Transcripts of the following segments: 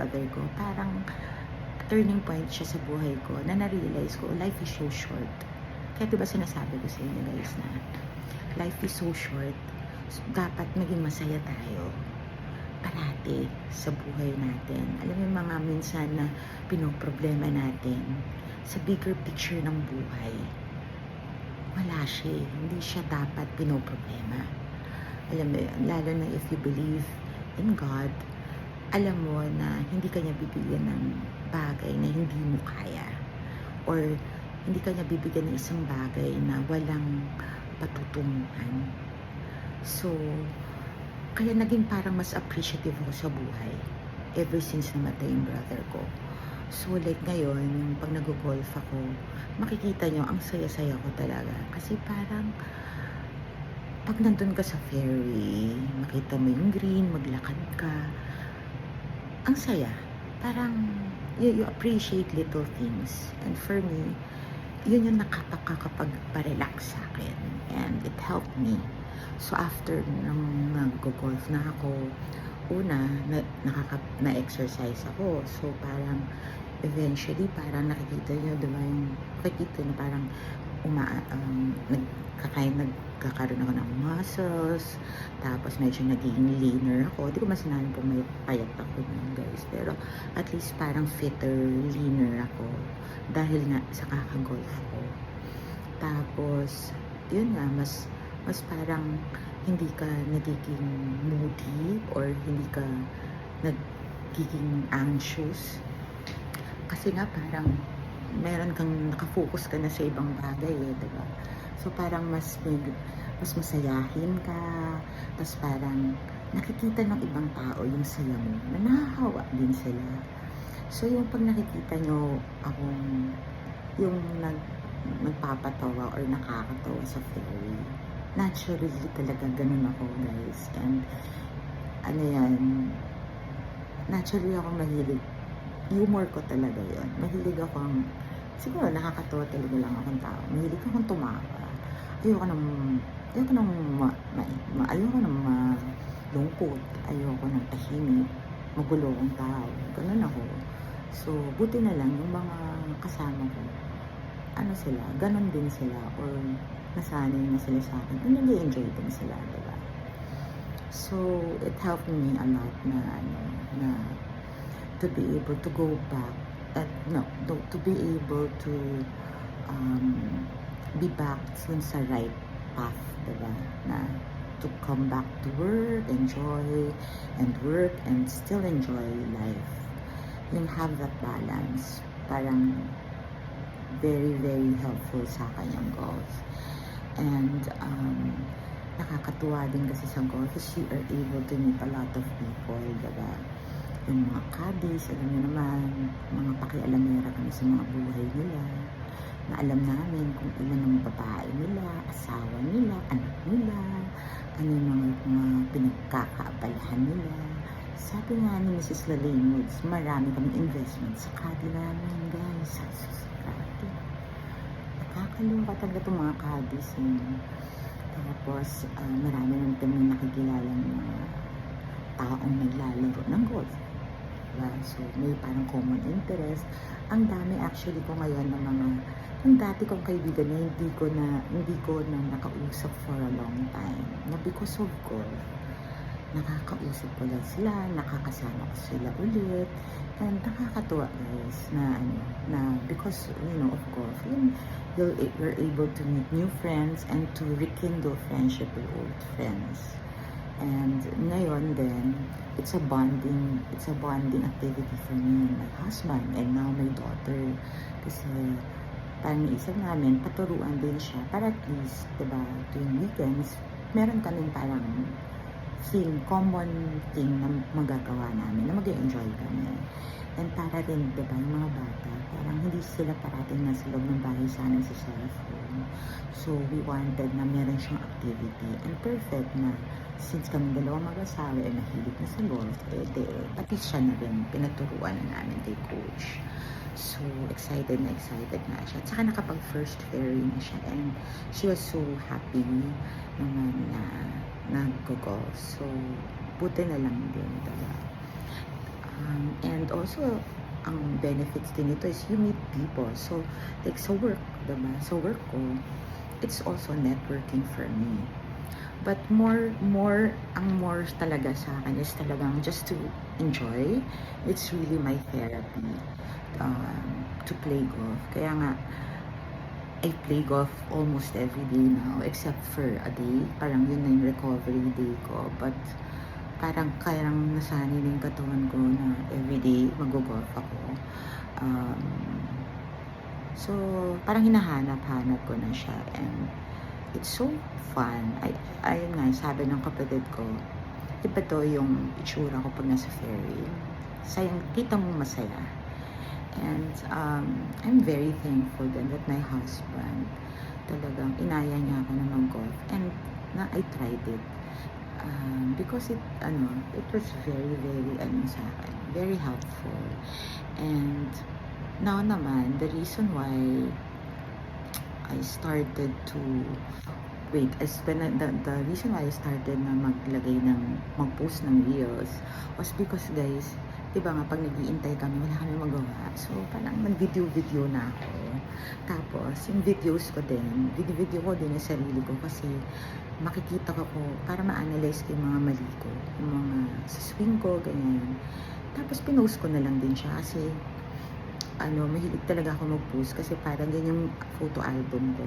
brother ko, parang turning point siya sa buhay ko na na-realize ko, life is so short. Kaya diba sinasabi ko sa inyo guys na life is so short, so, dapat maging masaya tayo parati sa buhay natin. Alam mo yung mga minsan na pinoproblema natin sa bigger picture ng buhay, wala siya, hindi siya dapat pinoproblema. Alam mo yun, lalo na if you believe in God, alam mo na hindi ka niya bibigyan ng bagay na hindi mo kaya, or hindi ka niya bibigyan ng isang bagay na walang patutunguhan. So, kaya naging parang mas appreciative ako sa buhay ever since namatay yung brother ko. So, like ngayon, yung pag nag-golf ako, makikita nyo, ang saya-saya ko talaga. Kasi parang, pag nandun ka sa fairway, makita mo yung green, maglakad ka, ang saya. Parang, you appreciate little things. And for me, yun yung nakakapagpa-relax sa akin. And it helped me. So, after nang nag-golf na ako, una, na-exercise ako. So, parang, eventually, parang nakikita nyo, diba yung, nakikita na parang, nagkakaroon ako ng muscles, tapos medyo naging leaner ako. Di ko masinabi po may payat ako yun, guys. Pero, at least parang fitter, leaner ako. Dahil nga sa kakagolf ko. Tapos, yun nga, mas parang hindi ka nagiging moody or hindi ka nagiging anxious. Kasi nga parang meron kang nakafocus ka na sa ibang bagay diba? So parang mas masayahin ka, tapos parang nakikita ng ibang tao yung saya mo, na nahahawa din sila. So yung pag nakikita nyo akong yung nagpapatawa or nakakatawa sa ferry, naturally talaga ganun ako guys. And ano yan, naturally ako mahilig, humor ko talaga yun. Mahilig akong, siguro nakakatawa talaga lang akong tao. Mahilig akong tumawa. Ayoko nang malungkot. Ayoko nang tahimik. Magulo akong tao. Ganun ako. So, buti na lang yung mga kasama ko, ano sila, ganun din sila, or nasanay na sila sa akin, and nag-enjoy din sila, diba? So, it helped me a lot na to be able to go back, to be able to be back sa right path, diba? Na to come back to work, enjoy, and work, and still enjoy life. Yung have that balance, parang very, very helpful sa akin yung golf. And nakakatuwa din kasi sa golf kasi you are able to meet a lot of people, diba? Yung mga caddies, alam niyo naman, mga pakialamera kami sa mga buhay nila, na alam namin kung ilan ang babae nila, asawa nila, anak nila, ano yung mga pinagkakaabalahan nila. Sabi nga ni Mrs. Lalaine Woods, marami kami investment sa caddy namin, guys. Nakakaloka talaga itong mga caddies. Tapos, marami naman kami nakikilala mga taong naglalaro ng golf. Diba? So, may parang common interest. Ang dami actually ko ngayon ng mga, yung dati kong kaibigan na hindi ko na nakausap for a long time. Na because of golf, nakakausap ko lang sila, nakakasama ko sila ulit. And nakakatuwa guys na because, of golf, you're able to meet new friends and to rekindle friendship with old friends. And ngayon din, it's a bonding activity for me and my husband and now my daughter. Kasi parang isip namin, paturuan din siya para at least, diba, tuwing weekends, meron kaming parang common thing na magagawa namin, na mag-enjoy kami. And para rin, diba, yung mga bata, parang hindi sila parating nasa loob ng bahay sana sa cellphone. So, we wanted na meron siyang activity. And perfect na, since kami dalawang mag-asawa ay mahilig na sa golf, pati siya na rin, pinaturuan na namin kay coach. So, excited na siya. At saka nakapag-first ferry na siya. And she was so happy naman na nag-golf. So, buti na lang din talaga. And also, ang benefits din nito is you meet people. So, like sa work, diba? Sa work ko, it's also networking for me. But ang more talaga sa akin is talagang just to enjoy. It's really my therapy to play golf. Kaya nga, I play golf almost every day now, except for a day. Parang yun na yung recovery day ko. But parang kayang nasanay na yung katawan ko na everyday mag-golf ako. So, parang hinahanap-hanap ko na siya. And it's so fun. Ayun nga, sabi ng kapatid ko, iba to yung itsura ko pag nasa ferry. Sayang, kita mo masaya. And I'm very thankful then that my husband talagang inaya niya ako na mag-golf. And na I tried it. Because it was very, very, sa akin, very helpful. And now naman, the reason why I started to the reason why I started na mag-post ng reels was because, guys, diba nga, pag nag-iintay kami, wala kami magawa. So, parang nag-video na ako. Tapos, yung videos ko din, video ko din yung sarili ko kasi makikita ko para ma-analyze ko yung mga mali ko, yung mga sa swing ko, ganyan. Tapos, pinost ko na lang din siya kasi mahilig talaga ako mag-post kasi parang ganyan yung photo album ko.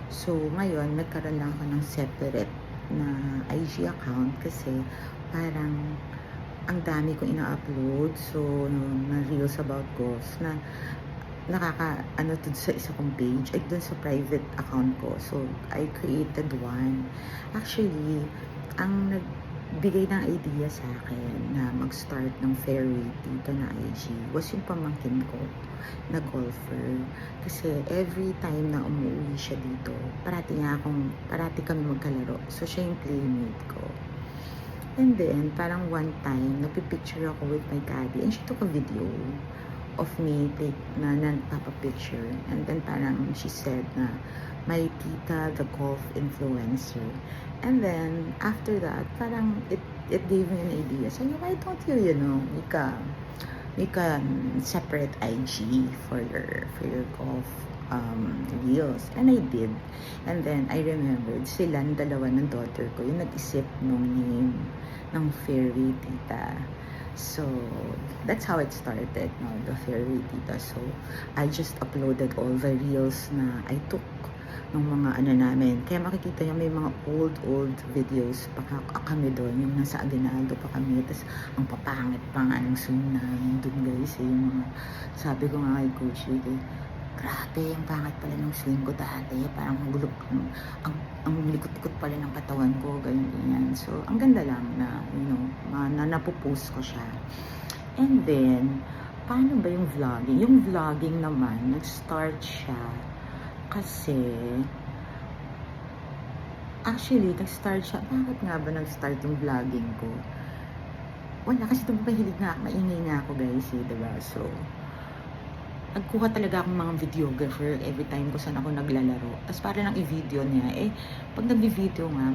So, ngayon, nagkaroon lang ako ng separate na IG account kasi parang ang dami kong ina-upload. So, na reels about golf na dun sa isa kong page, ay dun sa private account ko. So, I created one. Actually, ang nagbigay ng idea sa akin na mag-start ng ferry dito na IG was yung pamangkin ko na golfer. Kasi every time na umuwi siya dito, parati kami magkalaro. So, siya yung playmate ko. And then, parang one time, napipicture ako with my caddy and she took a video of me na nagpapapicture. And then parang she said na, my tita, the golf influencer. And then, after that, parang it gave me an idea. So, why don't you, make a separate IG for your golf reels. And I did. And then, I remembered, silang dalawa ng daughter ko, yung nag-isip nung name ng Fairy Tita. So, that's how it started, no? The Fairy Tita. So, I just uploaded all the reels na I took ng mga namin. Kaya makikita nyo, may mga old videos pa kami doon, yung nasa Aguinaldo pa kami. Tapos, ang papangit pa nga ng swing namin doon, guys. Yung mga, sabi ko nga kay Coach Rick, grabe, ang pangit pala ng swing ko dati. Parang ang likot-likot pala ng katawan ko, ganyan. So, ang ganda lang na, napopost ko siya. And then, paano ba yung vlogging? Yung vlogging naman, nag-start siya kasi, actually, nag-start siya. Bakit nga ba nag-start yung vlogging ko? Wala, kasi maingay nga ako, guys, diba? So, nagkuha talaga akong mga videographer every time ko saan ako naglalaro. Tapos para lang i-video niya. Pag nag-video nga,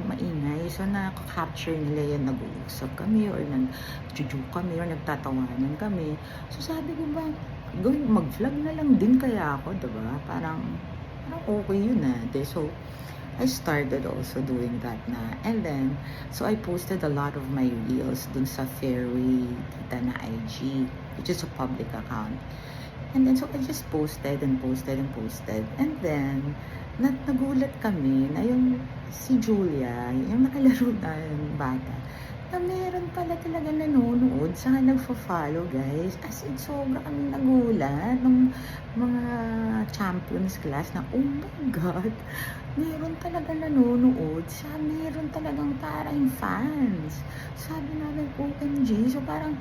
maingay. So, nakaka-capture nila yan. Nag-uusap kami or nag-juju kami or nagtatawanan kami. So, sabi ko ba, mag-vlog na lang din kaya ako, diba? Parang okay yun . So, I started also doing that na. And then, so I posted a lot of my reels dun sa Fairy Tita na IG, which is a public account. And then, so I just posted. And then, nagulat kami na yung si Julia, yung nakalaro na yung bata, na meron pala talaga nanonood, saka nagfa-follow, guys. As in, sobra kami nagulat ng mga champions class na, oh my God, meron talaga nanonood, meron talagang parang fans. Sabi namin, OMG, so parang,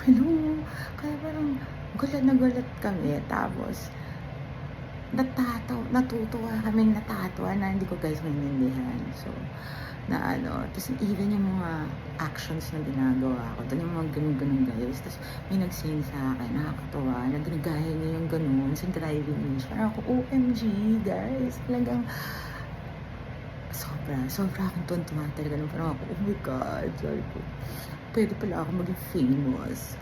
hello, kaya parang gulat na gulat kami. Tapos, natutuwa na hindi ko, guys, maintindihan. So, tapos even yung mga actions na ginagawa ko, doon yung mga ganun-ganun, guys. Tapos may nag-send sa akin, nakakatawa, na ginagaya niya yung ganun sa driving range. Parang ako, OMG, guys, talagang sobra akong tuntuhan talaga. Parang ako, oh my God, sorry po. pwede pala ako maging famous.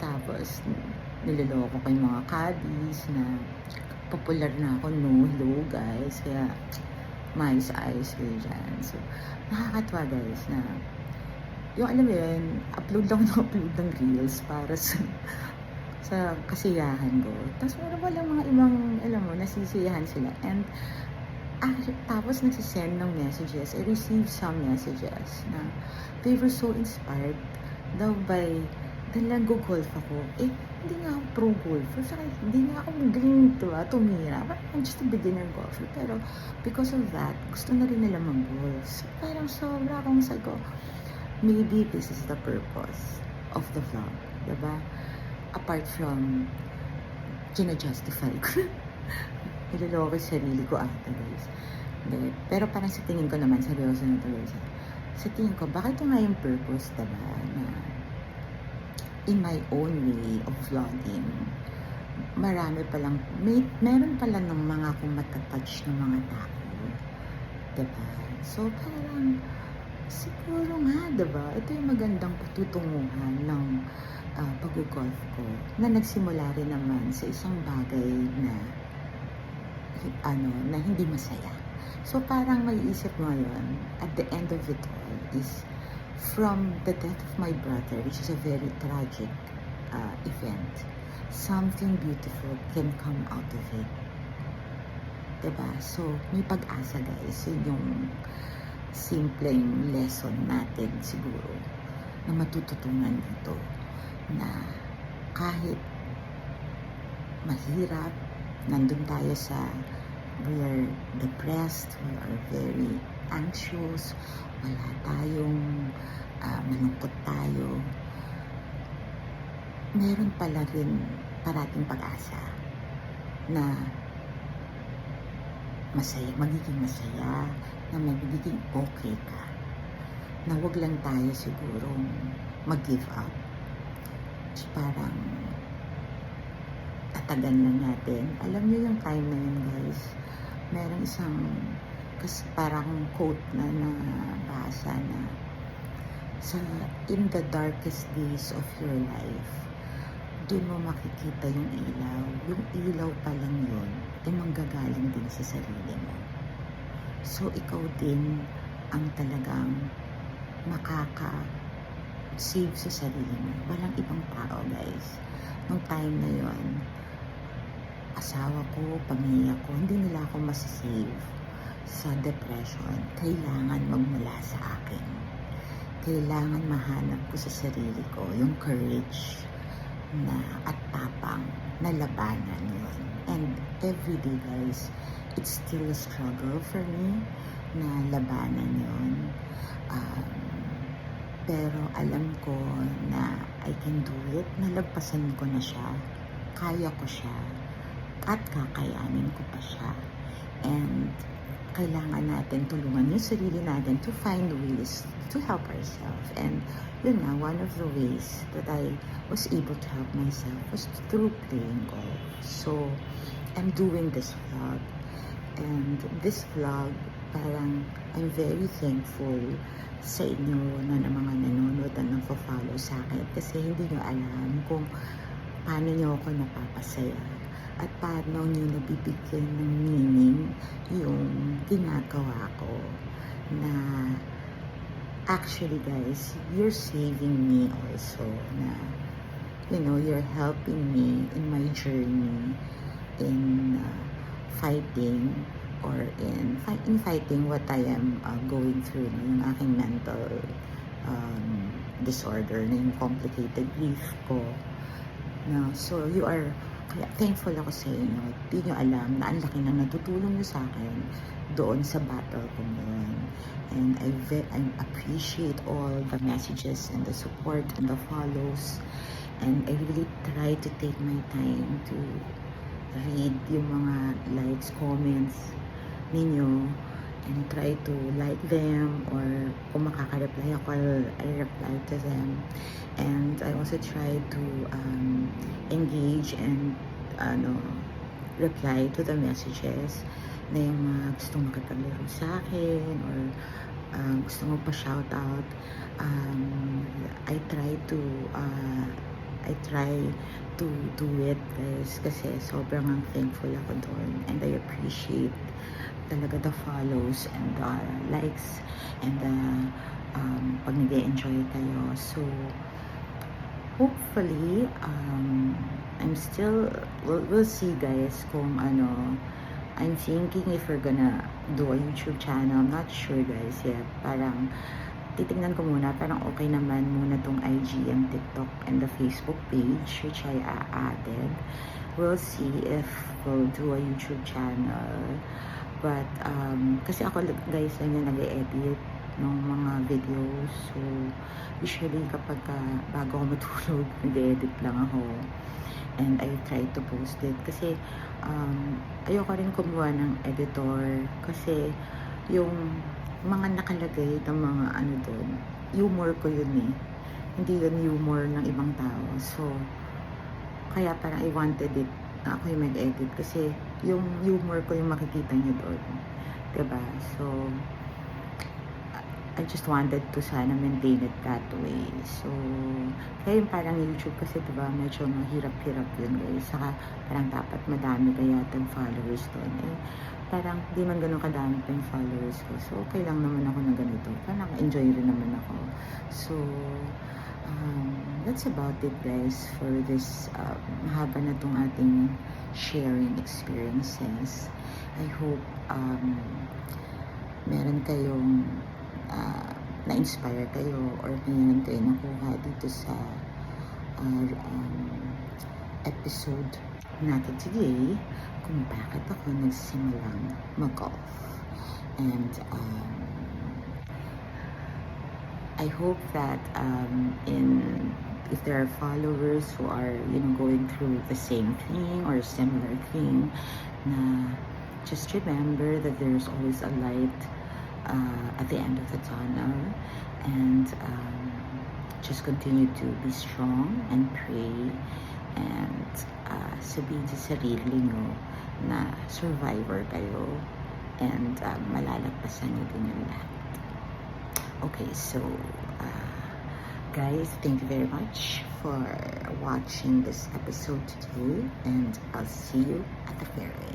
Tapos, niloloko ko yung mga caddies na popular na ako, no, hello guys, kaya maayos-ayos kayo dyan. So, nakakatuwa guys na, yung alam mo yun, upload lang ng upload ng reels para sa kasiyahan ko. Tapos meron walang mga ibang, alam mo, nasisiyahan sila. And, tapos nagsisend ng messages. I received some messages na they were so inspired daw by dahil nag-golf ako. Hindi nga ako pro-golfer. Saka hindi nga ako magaling tumira. I'm just a beginner golfer. Pero because of that, gusto na rin nila mag-golf. So, parang sobra akong sago. Maybe this is the purpose of the vlog. Diba? Apart from gina-justify ko. Niloloko yung sarili ko ata guys. Pero parang sa tingin ko naman, seryoso na to guys. Sa tingin ko, bakit ito nga yung purpose, diba? Na in my own way of vlogging, marami palang, meron pala ng mga kung matatouch ng mga tao. Diba? So parang, siguro nga, diba? Ito yung magandang patutunguhan ng pag-golf ko na nagsimula rin naman sa isang bagay na na hindi masaya. So parang maiisip mo ngayon, at the end of it all is from the death of my brother, which is a very tragic event, something beautiful can come out of it. Diba? So may pag-asa guys. Yun yung simpleng lesson natin siguro na matututunan dito, na kahit mahirap, nandun tayo sa we are depressed, we are very anxious, wala tayong malungkot tayo, meron pala rin parating pag-asa na masaya, magiging masaya, na magiging okay ka, na wag lang tayo sigurong mag-give up. Parang tatagan lang natin. Alam niyo yung time na yun guys, merong isang parang quote na nabasa na in the darkest days of your life, doon mo makikita yung ilaw. Yung ilaw pa lang yun ay manggagaling din sa sarili mo. So ikaw din ang talagang makaka-save sa sarili mo. Walang ibang tao guys. Nung time na yon, asawa ko, pamilya ko, hindi nila ako masasave sa depression. Kailangan magmula sa akin. Kailangan mahanap ko sa sarili ko yung courage na at tapang na labanan yun. And every day guys, it's still a struggle for me na labanan yun. Pero alam ko na I can do it. Nalagpasan ko na siya. Kaya ko siya. At kakayanin ko pa siya. And kailangan natin tulungan yung sarili natin to find ways to help ourselves. And yun nga, one of the ways that I was able to help myself was through playing golf. So, I'm doing this vlog. And this vlog, parang I'm very thankful sa inyo na mga nanonood at nagpo-follow sa akin. Kasi hindi nyo alam kung paano nyo ako napapasaya at paano nyo nabibigyan ng meaning yung ginagawa ko. Na actually guys, you're saving me also, na you know, you're helping me in my journey in fighting or in fighting what I am going through, yung aking mental disorder, na yung complicated grief ko. No, so you are, kaya thankful ako sa inyo. Di nyo alam na ang laki na natutulong nyo sa akin doon sa battle ko ngayon. And I appreciate all the messages and the support and the follows. And I really try to take my time to read yung mga likes, comments ninyo, and try to like them, or kung makaka-reply ako, I reply to them. And I also try to engage and reply to the messages na yung mga gustong makipaglaro sa akin, or gusto mo pa shoutout, I try to do it guys kasi sobrang thankful ako doon, and I appreciate talaga the follows and the likes and the pag nag-enjoy kayo. So hopefully we'll see guys kung ano. I'm thinking if we're gonna do a YouTube channel. I'm not sure guys yet. Parang titignan ko muna, parang okay naman muna tong IG and TikTok and the Facebook page which I added. We'll see if we'll do a YouTube channel. But kasi ako guys lang yung nag-edit ng mga videos. So usually kapag bago ako matulog, nag-edit lang ako. And I try to post it kasi ayoko rin kumuha ng editor kasi yung mga nakalagay ng mga ano doon, humor ko yun eh. Hindi yun humor ng ibang tao. So, kaya parang I wanted it na ako yung mag-edit kasi yung humor ko yung makikita niyo doon. Diba? So, I just wanted to sana maintain it that way. So, kaya yung parang YouTube kasi diba, medyo mahirap-hirap yun guys. Saka parang dapat madami kaya yung followers doon. Eh, parang di man ganun kadami pa yung followers ko. So, okay lang naman ako na ganito. Parang enjoy rin naman ako. So, that's about it guys for this mahaba na tong ating sharing experiences. I hope meron kayong na-inspire kayo or meron kayo nakuha dito sa episode natin today kung bakit ako nagsimulang mag-golf. And I hope that if there are followers who are going through the same thing or similar thing, na just remember that there's always a light at the end of the tunnel, and just continue to be strong and pray, and sabihin sa sarili nyo na survivor kayo, and malalagpasan nyo din yung lahat. Okay, so guys, thank you very much for watching this episode today, and I'll see you at the ferry.